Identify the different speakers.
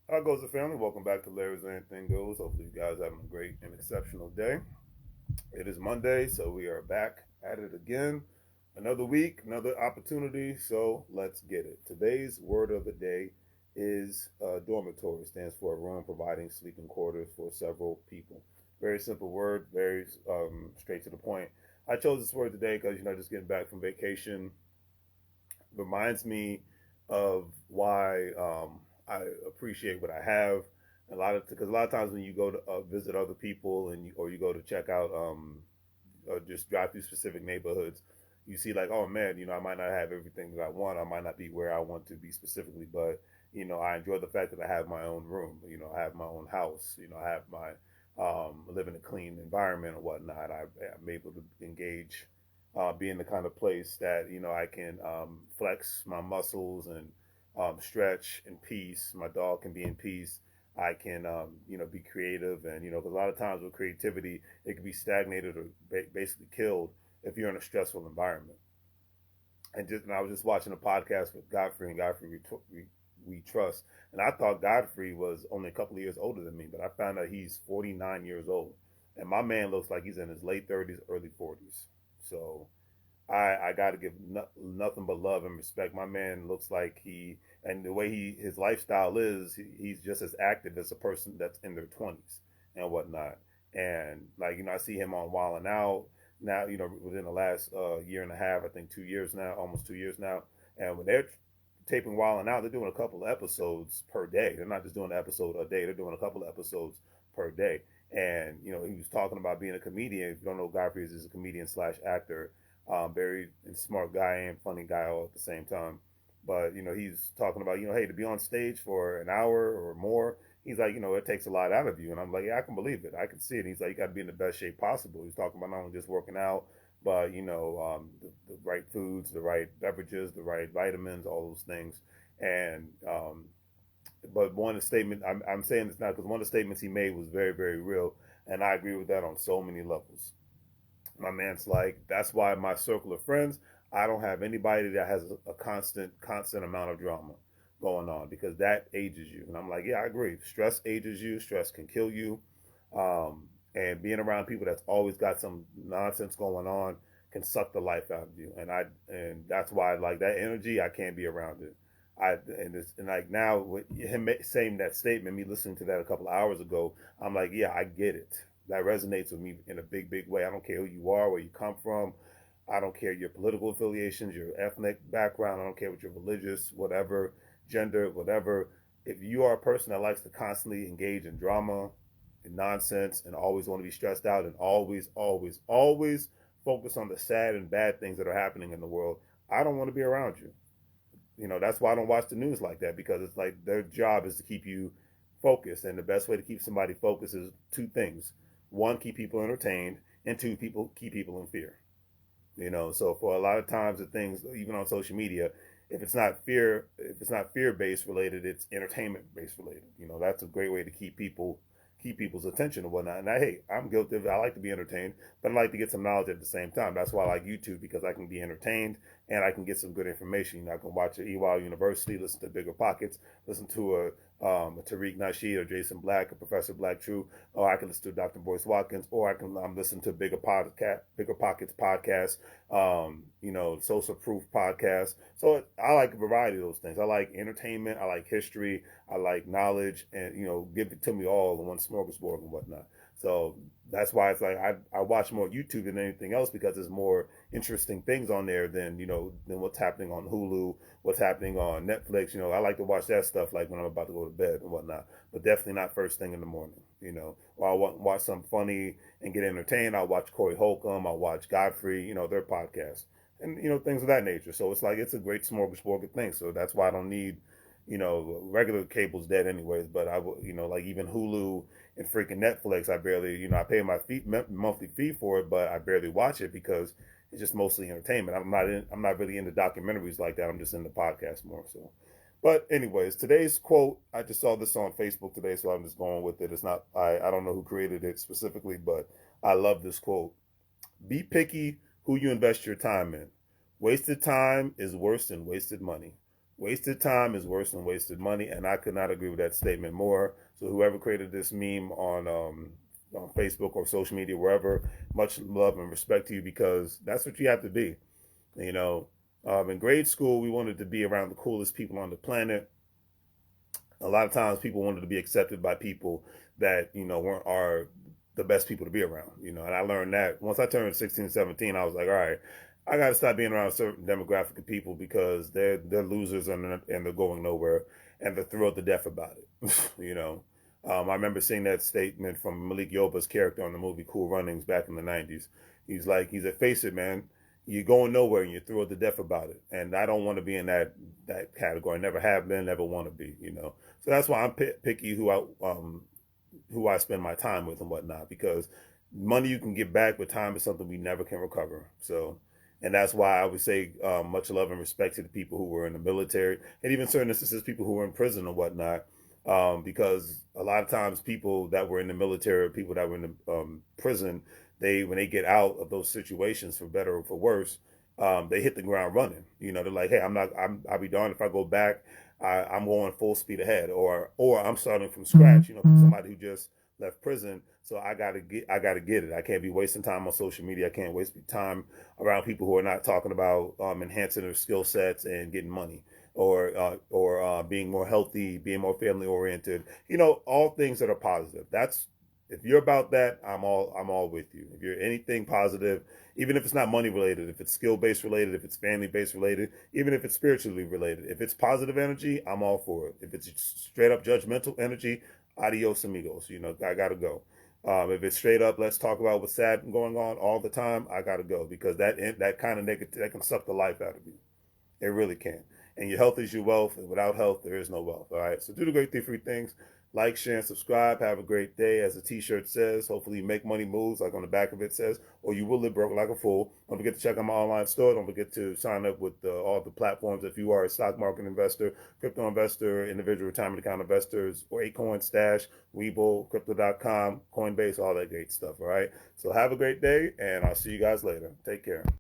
Speaker 1: How goes the family? Welcome back to Larry's Anything Goes. Hopefully, you guys are having a great and exceptional day. It is Monday, so we are back at it again. Another week, another opportunity. So let's get it. Today's word of the day is dormitory. It stands for a room providing sleeping quarters for several people. Very simple word, very straight to the point. I chose this word today because just getting back from vacation reminds me of why I appreciate what I have. Because a lot of times when you go to visit other people or you go to check out or just drive through specific neighborhoods, you see like, oh man, I might not have everything that I want. I might not be where I want to be specifically, but I enjoy the fact that I have my own room. I have my own house. I have my live in a clean environment and whatnot. I'm able to engage, be in the kind of place that I can flex my muscles and stretch in peace. My dog can be in peace. I can be creative, and because a lot of times with creativity, it can be stagnated or basically killed if you're in a stressful environment. And I was just watching a podcast with Godfrey and Godfrey we trust, and I thought Godfrey was only a couple of years older than me, but I found out he's 49 years old, and my man looks like he's in his late 30s, early 40s. So I got to give nothing but love and respect. My man looks like and the way his lifestyle is, he's just as active as a person that's in their 20s and whatnot. And like I see him on Wild and Out now. Within the last year and a half, I think 2 years now, almost 2 years now. And when they're taping Wild and Out, they're doing a couple of episodes per day. They're not just doing an episode a day; they're doing a couple of episodes per day. And he was talking about being a comedian. If you don't know, Godfrey is a comedian slash actor, very smart guy and funny guy all at the same time. But he's talking about hey, to be on stage for an hour or more, he's like it takes a lot out of you. And I'm like, yeah, I can believe it, I can see it. He's like, you got to be in the best shape possible. He's talking about not only just working out, but the right foods, the right beverages, the right vitamins, all those things. And but one of the statement I'm saying this now because one of the statements he made was very, very real, and I agree with that on so many levels. My man's like, that's why my circle of friends, I don't have anybody that has a constant amount of drama going on because that ages you. And I'm like, yeah, I agree. Stress ages you. Stress can kill you. And being around people that's always got some nonsense going on can suck the life out of you. And that's why like that energy, I can't be around it. And like now with him saying that statement, me listening to that a couple of hours ago, I'm like, yeah, I get it. That resonates with me in a big, big way. I don't care who you are, where you come from. I don't care your political affiliations, your ethnic background. I don't care what your religious, whatever, gender, whatever. If you are a person that likes to constantly engage in drama and nonsense and always want to be stressed out and always, always, always focus on the sad and bad things that are happening in the world, I don't want to be around you. That's why I don't watch the news like that, because it's like their job is to keep you focused. And the best way to keep somebody focused is two things: one, keep people entertained, and two, people keep people in fear. So for a lot of times the things, even on social media, if it's not fear based related, it's entertainment based related. That's a great way to keep people's attention and whatnot. And hey, I'm guilty of it. I like to be entertained, but I like to get some knowledge at the same time. That's why I like YouTube, because I can be entertained and I can get some good information. I can watch at EWOW University, listen to Bigger Pockets, listen to a Tariq Nasheed or Jason Black or Professor Black True, or I can listen to Dr. Boyce Watkins, or I can listen to Bigger Pockets podcast, Social Proof podcast. So I like a variety of those things. I like entertainment, I like history, I like knowledge, and give it to me all in one smorgasbord and whatnot. So that's why it's like I watch more YouTube than anything else, because there's more interesting things on there than what's happening on Hulu, what's happening on Netflix. I like to watch that stuff like when I'm about to go to bed and whatnot, but definitely not first thing in the morning. Or I want watch something funny and get entertained. I'll watch Corey Holcomb. I'll watch Godfrey. Their podcasts and things of that nature. So it's like it's a great smorgasbord of things. So that's why I don't need regular cable's dead anyways, but like even Hulu and freaking Netflix, I barely, I pay my monthly fee for it, but I barely watch it because it's just mostly entertainment. I'm not really into documentaries like that. I'm just into podcasts more. So, but anyways, today's quote, I just saw this on Facebook today, so I'm just going with it. It's not, I don't know who created it specifically, but I love this quote. Be picky who you invest your time in. Wasted time is worse than wasted money. Wasted time is worse than wasted money, and I could not agree with that statement more. So whoever created this meme on Facebook or social media, wherever, much love and respect to you, because that's what you have to be. You know, in grade school, we wanted to be around the coolest people on the planet. A lot of times people wanted to be accepted by people that, weren't are the best people to be around, and I learned that once I turned 16, 17, I was like, all right, I got to stop being around a certain demographic of people because they're losers and they're going nowhere and they're thrilled to death about it. I remember seeing that statement from Malik Yoba's character on the movie Cool Runnings back in the 90s. He said, face it, man, you're going nowhere and you're thrilled to death about it. And I don't want to be in that category. Never have been, never want to be. So that's why I'm picky who I spend my time with and whatnot, because money you can get back, but time is something we never can recover. So, and that's why I would say much love and respect to the people who were in the military, and even certain instances people who were in prison and whatnot, because a lot of times people that were in the military, people that were in the prison, when they get out of those situations, for better or for worse, they hit the ground running. They're like, hey, I'll be darned if I go back. I'm going full speed ahead, or I'm starting from scratch. From somebody who just left prison. So I gotta get it. I can't be wasting time on social media. I can't waste time around people who are not talking about enhancing their skill sets and getting money, or being more healthy, being more family oriented. All things that are positive. If you're about that, I'm all with you. If you're anything positive, even if it's not money related, if it's skill based related, if it's family based related, even if it's spiritually related, if it's positive energy, I'm all for it. If it's straight up judgmental energy, adios amigos. I gotta go. If it's straight up, let's talk about what's sad and going on all the time, I gotta go, because that kind of negative, that can suck the life out of you. It really can. And your health is your wealth, and without health, there is no wealth. All right. So do the great 3 things. Like, share, and subscribe. Have a great day. As the t-shirt says, hopefully you make money moves, like on the back of it says, or you will live broke like a fool. Don't forget to check out my online store. Don't forget to sign up with all the platforms if you are a stock market investor, crypto investor, individual retirement account investors, or Acorn Stash, WEBULL, Crypto.com, Coinbase, all that great stuff. All right. So have a great day, and I'll see you guys later. Take care.